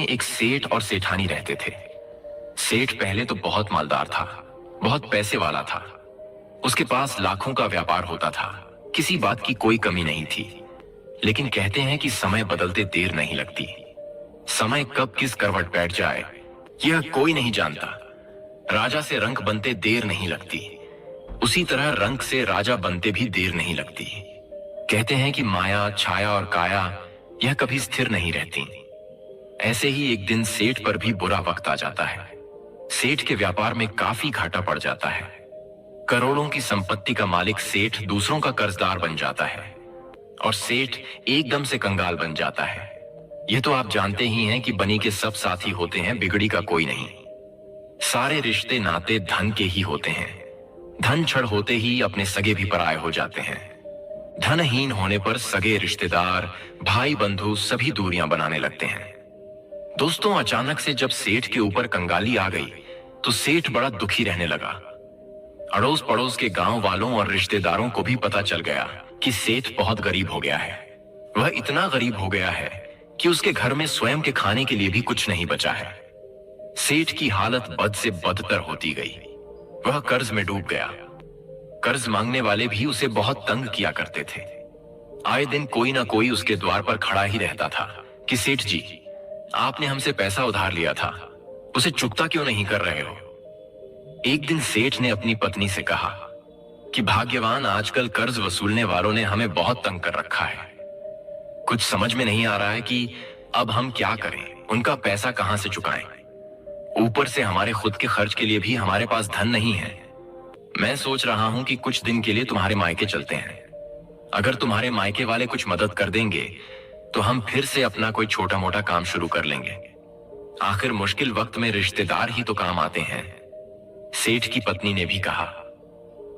एक सेठ और सेठानी रहते थे। सेठ पहले तो बहुत मालदार था, बहुत पैसे वाला था। उसके पास लाखों का व्यापार होता था, किसी बात की कोई कमी नहीं थी। लेकिन कहते हैं कि समय बदलते देर नहीं लगती। समय कब किस करवट बैठ जाए यह कोई नहीं जानता। राजा से रंक बनते देर नहीं लगती, उसी तरह रंक से राजा बनते भी देर नहीं लगती। कहते हैं कि माया, छाया और काया यह कभी स्थिर नहीं रहती। ऐसे ही एक दिन सेठ पर भी बुरा वक्त आ जाता है। सेठ के व्यापार में काफी घाटा पड़ जाता है। करोड़ों की संपत्ति का मालिक सेठ दूसरों का कर्जदार बन जाता है और सेठ एकदम से कंगाल बन जाता है। यह तो आप जानते ही हैं कि बनी के सब साथी होते हैं, बिगड़ी का कोई नहीं। सारे रिश्ते नाते धन के ही होते हैं। धन क्षण होते ही अपने सगे भी पराये हो जाते हैं। धनहीन होने पर सगे रिश्तेदार, भाई बंधु सभी दूरियां बनाने लगते हैं। दोस्तों, अचानक से जब सेठ के ऊपर कंगाली आ गई तो सेठ बड़ा दुखी रहने लगा। अड़ोस पड़ोस के गांव वालों और रिश्तेदारों को भी पता चल गया कि सेठ बहुत गरीब हो गया है। वह इतना गरीब हो गया है कि उसके घर में स्वयं के खाने के लिए भी कुछ नहीं बचा है। सेठ की हालत बद से बदतर होती गई। वह कर्ज में डूब गया। कर्ज मांगने वाले भी उसे बहुत तंग किया करते थे। आए दिन कोई ना कोई उसके द्वार पर खड़ा ही रहता था कि सेठ जी, आपने हमसे पैसा उधार लिया था, उसे चुकता क्यों नहीं कर रहे हो? एक दिन सेठ ने अपनी पत्नी से कहा कि भाग्यवान, आजकल कर्ज वसूलने वालों ने हमें बहुत तंग कर रखा है। कुछ समझ में नहीं आ रहा है कि अब हम क्या करें, उनका पैसा कहां से चुकाएं। ऊपर से हमारे खुद के खर्च के लिए भी हमारे पास धन नहीं है। मैं सोच रहा हूं कि कुछ दिन के लिए तुम्हारे मायके चलते हैं। अगर तुम्हारे मायके वाले कुछ मदद कर देंगे तो हम फिर से अपना कोई छोटा मोटा काम शुरू कर लेंगे। आखिर मुश्किल वक्त में रिश्तेदार ही तो काम आते हैं। सेठ की पत्नी ने भी कहा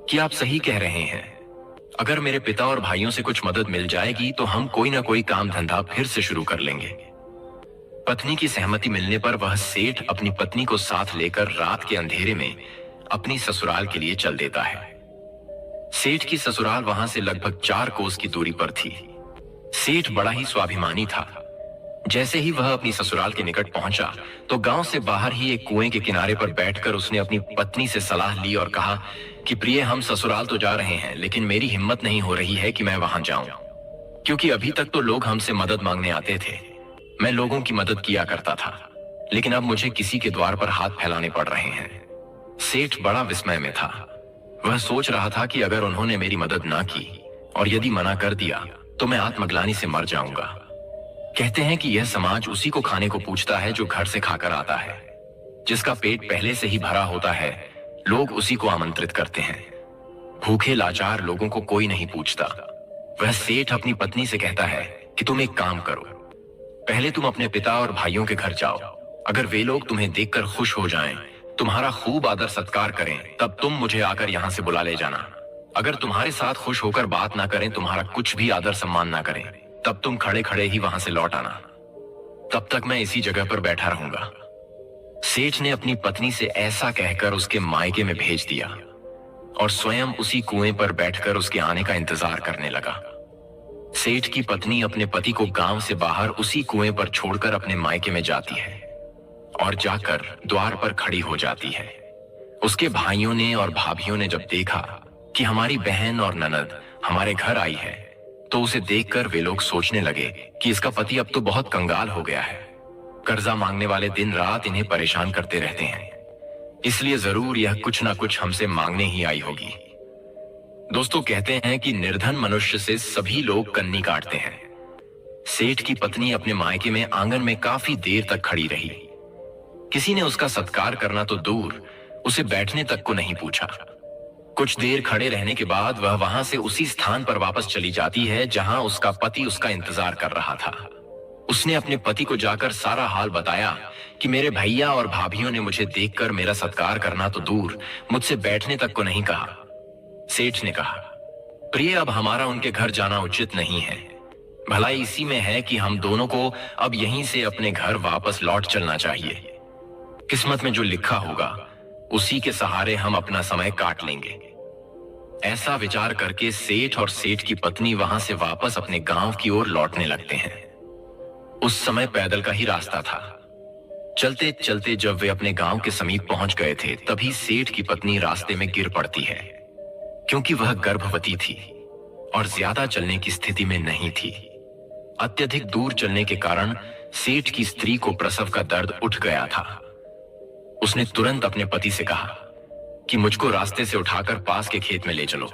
कि आप सही कह रहे हैं। अगर मेरे पिता और भाइयों से कुछ मदद मिल जाएगी तो हम कोई ना कोई काम धंधा फिर से शुरू कर लेंगे। पत्नी की सहमति मिलने पर वह सेठ अपनी पत्नी को साथ लेकर रात के अंधेरे में अपनी ससुराल के लिए चल देता है। सेठ की ससुराल वहां से लगभग 4 कोस की दूरी पर थी। सेठ बड़ा ही स्वाभिमानी था। जैसे ही वह अपनी ससुराल के निकट पहुंचा तो गांव से बाहर ही एक कुएं के किनारे पर बैठकर उसने अपनी पत्नी से सलाह ली और कहा कि प्रिय, हम ससुराल तो जा रहे हैं, लेकिन मेरी हिम्मत नहीं हो रही है कि मैं वहां जाऊं, क्योंकि अभी तक तो लोग हमसे मदद मांगने आते थे। मैं लोगों की मदद किया करता था, लेकिन अब मुझे किसी के द्वार पर हाथ फैलाने पड़ रहे हैं। सेठ बड़ा विस्मय में था। वह सोच रहा था कि अगर उन्होंने मेरी मदद ना की और यदि मना कर दिया तो मैं आत्मग्लानि से मर जाऊंगा। कहते हैं कि यह समाज उसी को खाने को पूछता है जो घर से खाकर आता है। जिसका पेट पहले से ही भरा होता है, लोग उसी को आमंत्रित करते हैं। भूखे लाचार लोगों को कोई नहीं पूछता। वह सेठ अपनी पत्नी से कहता है कि तुम एक काम करो, पहले तुम अपने पिता और भाइयों के घर जाओ। अगर वे लोग तुम्हें देखकर खुश हो जाएं, तुम्हारा खूब आदर सत्कार करें, तब तुम मुझे आकर यहां से बुला ले जाना। अगर तुम्हारे साथ खुश होकर बात ना करें, तुम्हारा कुछ भी आदर सम्मान ना करें, तब तुम खड़े खड़े ही वहां से लौट आना। तब तक मैं इसी जगह पर बैठा रहूंगा। सेठ ने अपनी पत्नी से ऐसा कहकर उसके मायके में भेज दिया और स्वयं उसी कुएं पर बैठकर उसके आने का इंतजार करने लगा। सेठ की पत्नी अपने पति को गांव से बाहर उसी कुएं पर छोड़कर अपने मायके में जाती है और जाकर द्वार पर खड़ी हो जाती है। उसके भाइयों ने और भाभियों ने जब देखा कि हमारी बहन और ननद हमारे घर आई है, तो उसे देखकर वे लोग सोचने लगे कि इसका पति अब तो बहुत कंगाल हो गया है। कर्जा मांगने वाले दिन रात इन्हें परेशान करते रहते हैं, इसलिए जरूर यह कुछ ना कुछ हमसे मांगने ही आई होगी। दोस्तों, कहते हैं कि निर्धन मनुष्य से सभी लोग कन्नी काटते हैं। सेठ की पत्नी अपने मायके में आंगन में काफी देर तक खड़ी रही। किसी ने उसका सत्कार करना तो दूर, उसे बैठने तक को नहीं पूछा। कुछ देर खड़े रहने के बाद वह वहां से उसी स्थान पर वापस चली जाती है जहां उसका पति उसका इंतजार कर रहा था। उसने अपने पति को जाकर सारा हाल बताया कि मेरे भैया और भाभियों ने मुझे देखकर मेरा सत्कार करना तो दूर, मुझसे बैठने तक को नहीं कहा। सेठ ने कहा, प्रिय, अब हमारा उनके घर जाना उचित नहीं है। भलाई इसी में है कि हम दोनों को अब यहीं से अपने घर वापस लौट चलना चाहिए। किस्मत में जो लिखा होगा उसी के सहारे हम अपना समय काट लेंगे। ऐसा विचार करके सेठ और सेठ की पत्नी वहां से वापस अपने गांव की ओर लौटने लगते हैं। उस समय पैदल का ही रास्ता था। चलते चलते जब वे अपने गांव के समीप पहुंच गए थे, तभी सेठ की पत्नी रास्ते में गिर पड़ती है, क्योंकि वह गर्भवती थी और ज्यादा चलने की स्थिति में नहीं थी। अत्यधिक दूर चलने के कारण सेठ की स्त्री को प्रसव का दर्द उठ गया था। उसने तुरंत अपने पति से कहा कि मुझको रास्ते से उठाकर पास के खेत में ले चलो।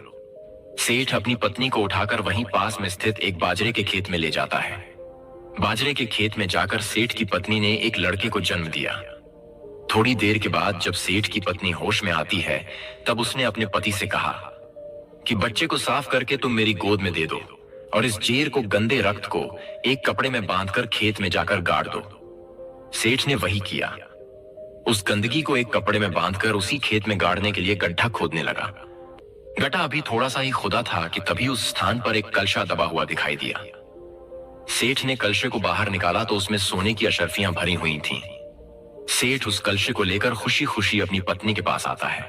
सेठ अपनी पत्नी को उठाकर वहीं पास में स्थित एक बाजरे के खेत में ले जाता है। बाजरे के खेत में जाकर सेठ की पत्नी ने एक लड़के को जन्म दिया। थोड़ी देर के बाद जब सेठ की पत्नी होश में आती है, तब उसने अपने पति से कहा कि बच्चे को साफ करके तुम मेरी गोद में दे दो और इस जेर को, गंदे रक्त को एक कपड़े में बांधकर खेत में जाकर गाड़ दो। सेठ ने वही किया। उस गंदगी को एक कपड़े में बांधकर उसी खेत में गाड़ने के लिए गड्ढा खोदने लगा। गड्ढा अभी थोड़ा सा ही खुदा था कि तभी उस स्थान पर एक कलशा दबा हुआ दिखाई दिया। सेठ ने कलशे को बाहर निकाला तो उसमें सोने की अशर्फियां भरी हुई थीं। सेठ उस कलशे को लेकर खुशी खुशी अपनी पत्नी के पास आता है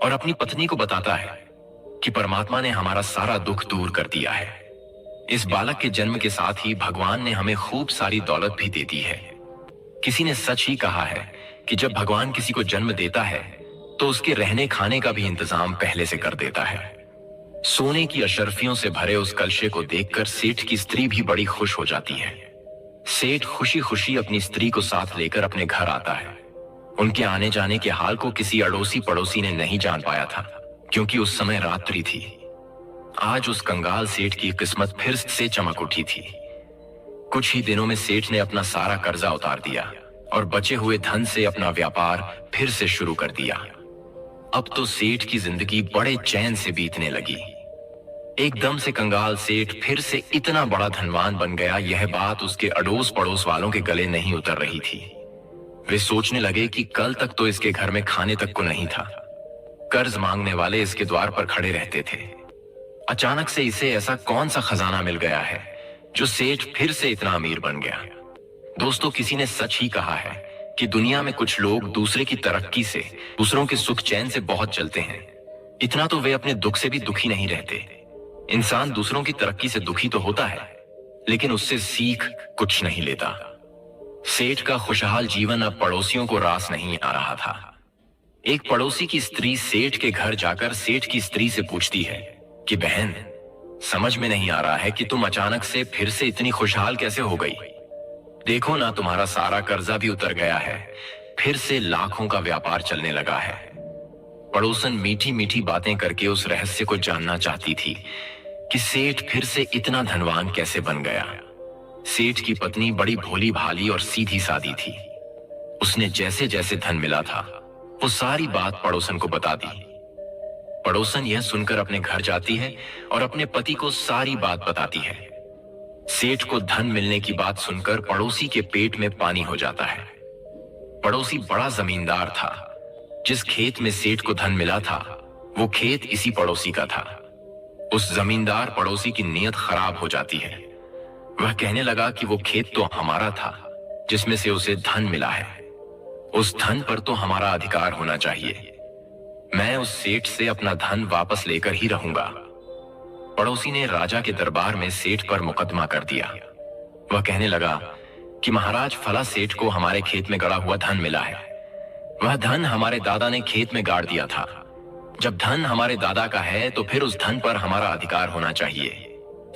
और अपनी पत्नी को बताता है कि परमात्मा ने हमारा सारा दुख दूर कर दिया है। इस बालक के जन्म के साथ ही भगवान ने हमें खूब सारी दौलत भी दे दी है। किसी ने सच ही कहा है कि जब भगवान किसी को जन्म देता है तो उसके रहने खाने का भी इंतजाम पहले से कर देता है। सोने की अशर्फियों से भरे उस कलशे को देखकर सेठ की स्त्री भी बड़ी खुश हो जाती है। सेठ खुशी खुशी अपनी स्त्री को साथ लेकर अपने घर आता है। उनके आने जाने के हाल को किसी अड़ोसी पड़ोसी ने नहीं जान पाया था, क्योंकि उस समय रात्रि थी। आज उस कंगाल सेठ की किस्मत फिर से चमक उठी थी। कुछ ही दिनों में सेठ ने अपना सारा कर्जा उतार दिया और बचे हुए धन से अपना व्यापार फिर से शुरू कर दिया। अब तो सेठ की जिंदगी बड़े चैन से बीतने लगी। एकदम से कंगाल सेठ फिर से इतना बड़ा धनवान बन गया, यह बात उसके अड़ोस पड़ोस वालों के गले नहीं उतर रही थी। वे सोचने लगे कि कल तक तो इसके घर में खाने तक को नहीं था। कर्ज मांगने वाले इसके द्वार पर खड़े रहते थे। अचानक से इसे ऐसा कौन सा खजाना मिल गया है जो सेठ फिर से इतना अमीर बन गया। दोस्तों, किसी ने सच ही कहा है कि दुनिया में कुछ लोग दूसरे की तरक्की से, दूसरों के सुख चैन से बहुत जलते हैं। इतना तो वे अपने दुख से भी दुखी नहीं रहते। इंसान दूसरों की तरक्की से दुखी तो होता है, लेकिन उससे सीख कुछ नहीं लेता। सेठ का खुशहाल जीवन अब पड़ोसियों को रास नहीं आ रहा था। एक पड़ोसी की स्त्री सेठ के घर जाकर सेठ की स्त्री से पूछती है कि बहन, समझ में नहीं आ रहा है कि तुम अचानक से फिर से इतनी खुशहाल कैसे हो गई। देखो ना, तुम्हारा सारा कर्जा भी उतर गया है, फिर से लाखों का व्यापार चलने लगा है। पड़ोसन मीठी मीठी बातें करके उस रहस्य को जानना चाहती थी कि सेठ फिर से इतना धनवान कैसे बन गया। सेठ की पत्नी बड़ी भोली भाली और सीधी सादी थी। उसने जैसे जैसे धन मिला था वो सारी बात पड़ोसन को बता दी। पड़ोसन यह सुनकर अपने घर जाती है और अपने पति को सारी बात बताती है। सेठ को धन मिलने की बात सुनकर पड़ोसी के पेट में पानी हो जाता है। पड़ोसी बड़ा जमींदार था। जिस खेत में सेठ को धन मिला था वो खेत इसी पड़ोसी का था। उस जमींदार पड़ोसी की नीयत खराब हो जाती है। वह कहने लगा कि वो खेत तो हमारा था जिसमें से उसे धन मिला है। उस धन पर तो हमारा अधिकार होना चाहिए। मैं उस सेठ से अपना धन वापस लेकर ही रहूंगा। पड़ोसी ने राजा के दरबार में सेठ पर मुकदमा कर दिया। वह कहने लगा कि महाराज, फला सेठ को हमारे खेत में गड़ा हुआ धन मिला है। वह धन हमारे दादा ने खेत में गाड़ दिया था। जब धन हमारे दादा का है तो फिर उस धन पर हमारा अधिकार होना चाहिए।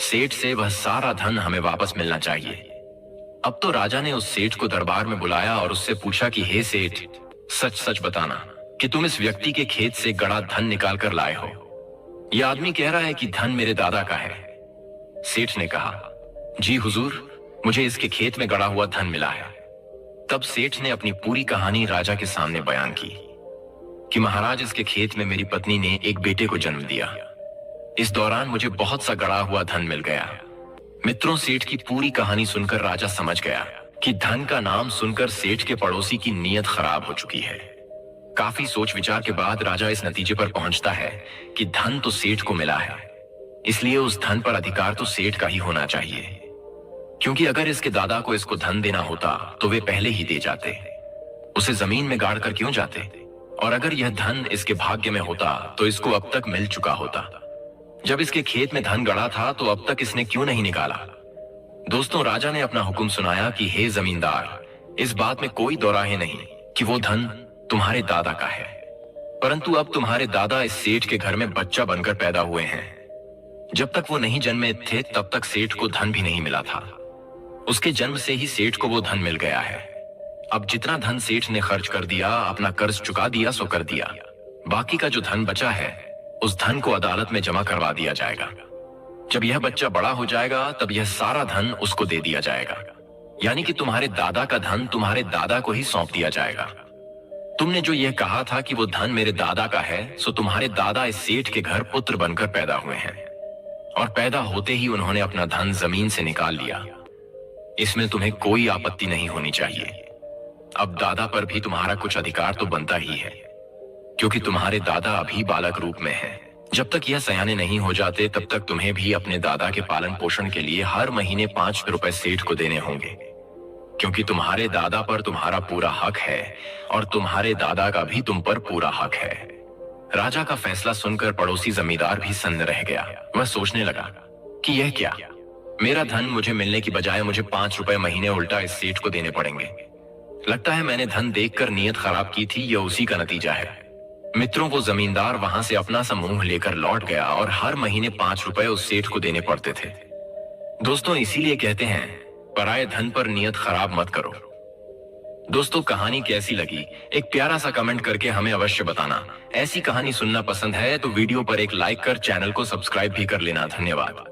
सेठ से वह सारा धन हमें वापस मिलना चाहिए। अब तो राजा ने उस सेठ को दरबार में बुलाया और उससे पूछा कि हे सेठ, सच सच बताना कि तुम इस व्यक्ति के खेत से गड़ा धन निकाल कर लाए हो। यह आदमी कह रहा है कि धन मेरे दादा का है। सेठ ने कहा, जी हुजूर, मुझे इसके खेत में गड़ा हुआ धन मिला है। तब सेठ ने अपनी पूरी कहानी राजा के सामने बयान की कि महाराज, इसके खेत में मेरी पत्नी ने एक बेटे को जन्म दिया। इस दौरान मुझे बहुत सा गड़ा हुआ धन मिल गया। मित्रों, सेठ की पूरी कहानी सुनकर राजा समझ गया कि धन का नाम सुनकर सेठ के पड़ोसी की नीयत खराब हो चुकी है। काफी सोच विचार के बाद राजा इस नतीजे पर पहुंचता है कि धन तो सेठ को मिला है, इसलिए उस धन पर अधिकार तो सेठ का ही होना चाहिए। क्योंकि अगर इसके दादा को इसको धन देना होता तो वे पहले ही दे जाते, उसे जमीन में गाड़ कर क्यों जाते। और अगर यह धन इसके भाग्य में होता तो इसको अब तक मिल चुका होता। जब इसके खेत में धन गड़ा था तो अब तक इसने क्यों नहीं निकाला। दोस्तों, राजा ने अपना हुक्म सुनाया कि हे जमींदार, इस बात में कोई दोराहे नहीं कि वो धन तुम्हारे दादा का है, परंतु अब तुम्हारे दादा इस सेठ के घर में बच्चा बनकर पैदा हुए हैं। जब तक वो नहीं जन्मे थे तब तक सेठ को धन भी नहीं मिला था। उसके जन्म से ही सेठ को वो धन मिल गया है। अब जितना धन सेठ ने खर्च कर दिया, अपना कर्ज चुका दिया सो कर दिया। बाकी का जो धन बचा है उस धन को अदालत में जमा करवा दिया जाएगा। जब यह बच्चा बड़ा हो जाएगा तब यह सारा धन उसको दे दिया जाएगा, यानी कि तुम्हारे दादा का धन तुम्हारे दादा को ही सौंप दिया जाएगा। तुमने जो यह कहा था कि वो धन मेरे दादा का है, सो तुम्हारे दादा इस सेठ के घर पुत्र बनकर पैदा हुए हैं और पैदा होते ही उन्होंने अपना धन जमीन से निकाल लिया। इसमें तुम्हें कोई आपत्ति नहीं होनी चाहिए। अब दादा पर भी तुम्हारा कुछ अधिकार तो बनता ही है, क्योंकि तुम्हारे दादा अभी बालक रूप में हैं। जब तक यह सयाने नहीं हो जाते तब तक तुम्हें भी अपने दादा के पालन पोषण के लिए हर महीने 5 रुपए सेठ को देने होंगे, क्योंकि तुम्हारे दादा पर तुम्हारा पूरा हक है और तुम्हारे दादा का भी तुम पर पूरा हक है। राजा का फैसला सुनकर पड़ोसी जमींदार भी सन्न रह गया। वह सोचने लगा कि यह क्या, मेरा धन मुझे मिलने की बजाय मुझे 5 रुपए महीने उल्टा इस सेठ को देने पड़ेंगे। लगता है मैंने धन देखकर नीयत खराब की थी, यह उसी का नतीजा है। मित्रों, वो जमींदार वहां से अपना समूह लेकर लौट गया और हर महीने 5 रुपए उस सेठ को देने पड़ते थे। दोस्तों, इसीलिए कहते हैं पराये धन पर नियत खराब मत करो। दोस्तों, कहानी कैसी लगी एक प्यारा सा कमेंट करके हमें अवश्य बताना। ऐसी कहानी सुनना पसंद है तो वीडियो पर एक लाइक कर चैनल को सब्सक्राइब भी कर लेना। धन्यवाद।